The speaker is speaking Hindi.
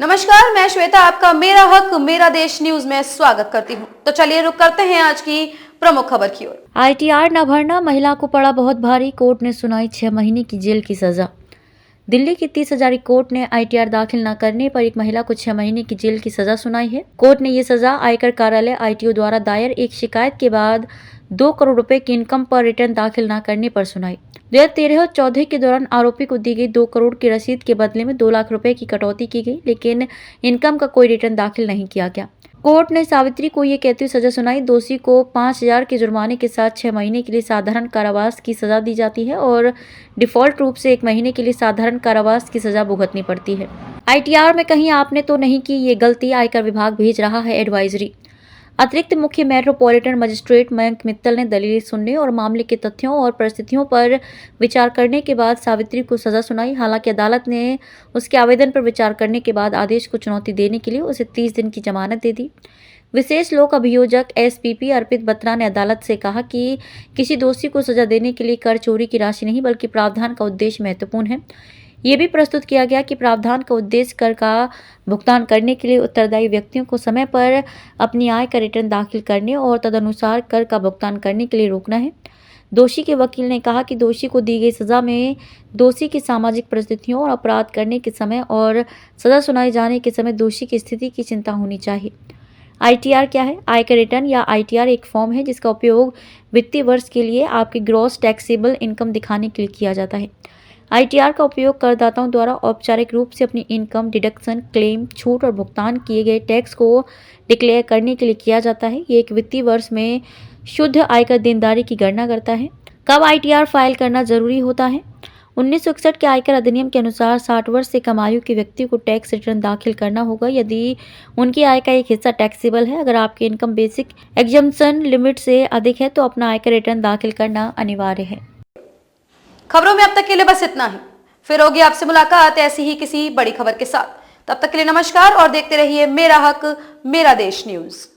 नमस्कार, मैं श्वेता आपका मेरा हक मेरा देश न्यूज में स्वागत करती हूं। तो चलिए रुक करते हैं आज की प्रमुख खबर की ओर। आईटीआर न भरना महिला को पड़ा बहुत भारी, कोर्ट ने सुनाई 6 महीने की जेल की सजा। दिल्ली की 30 हजारी कोर्ट ने आईटीआर दाखिल न करने पर एक महिला को 6 महीने की जेल की सजा सुनाई है। कोर्ट ने ये सजा आयकर कार्यालय आईटीओ द्वारा दायर एक शिकायत के बाद 2 करोड़ रुपए की इनकम पर रिटर्न दाखिल न करने पर सुनाई। 2013 और 14 के दौरान आरोपी को दी गई 2 करोड़ की रसीद के बदले में 2 लाख रुपए की कटौती की गई, लेकिन इनकम का कोई रिटर्न दाखिल नहीं किया गया। कोर्ट ने सावित्री को ये कहती हुई सजा सुनाई, दोषी को 5,000 के जुर्माने के साथ 6 महीने के लिए साधारण कारावास की सजा दी जाती है और डिफॉल्ट रूप से 1 महीने के लिए साधारण कारावास की सजा भुगतनी पड़ती है। आईटीआर में कहीं आपने तो नहीं की ये गलती, आयकर विभाग भेज रहा है एडवाइजरी। अतिरिक्त मुख्य मेट्रोपॉलिटन मजिस्ट्रेट मयंक मित्तल ने दलीलें सुनने और मामले के तथ्यों और परिस्थितियों पर विचार करने के बाद सावित्री को सजा सुनाई। हालांकि अदालत ने उसके आवेदन पर विचार करने के बाद आदेश को चुनौती देने के लिए उसे 30 दिन की जमानत दे दी। विशेष लोक अभियोजक एसपीपी अर्पित बत्रा ने अदालत से कहा कि किसी दोषी को सजा देने के लिए कर चोरी की राशि नहीं बल्कि प्रावधान का उद्देश्य महत्वपूर्ण है। ये भी प्रस्तुत किया गया कि प्रावधान का उद्देश्य कर का भुगतान करने के लिए उत्तरदायी व्यक्तियों को समय पर अपनी आय का रिटर्न दाखिल करने और तदनुसार कर का भुगतान करने के लिए रोकना है। दोषी के वकील ने कहा कि दोषी को दी गई सजा में दोषी की सामाजिक परिस्थितियों और अपराध करने के समय और सजा सुनाए जाने के समय दोषी की स्थिति की चिंता होनी चाहिए। आईटीआर क्या है? आयकर रिटर्न या आईटीआर एक फॉर्म है जिसका उपयोग वित्तीय वर्ष के लिए आपकी ग्रॉस टैक्सेबल इनकम दिखाने के लिए किया जाता है। आईटीआर का उपयोग करदाताओं द्वारा औपचारिक रूप से अपनी इनकम, डिडक्शन, क्लेम, छूट और भुगतान किए गए टैक्स को डिक्लेयर करने के लिए किया जाता है। ये एक वित्तीय वर्ष में शुद्ध आयकर देनदारी की गणना करता है। कब आईटीआर फाइल करना जरूरी होता है? 1961 के आयकर अधिनियम के अनुसार 60 वर्ष से कम आयु के व्यक्ति को टैक्स रिटर्न दाखिल करना होगा यदि उनकी आय का एक हिस्सा टैक्सेबल है। अगर आपकी इनकम बेसिक एग्जम्पशन लिमिट से अधिक है तो अपना आयकर रिटर्न दाखिल करना अनिवार्य है। खबरों में अब तक के लिए बस इतना ही। फिर होगी आपसे मुलाकात ऐसी ही किसी बड़ी खबर के साथ। तब तक के लिए नमस्कार और देखते रहिए मेरा हक मेरा देश न्यूज।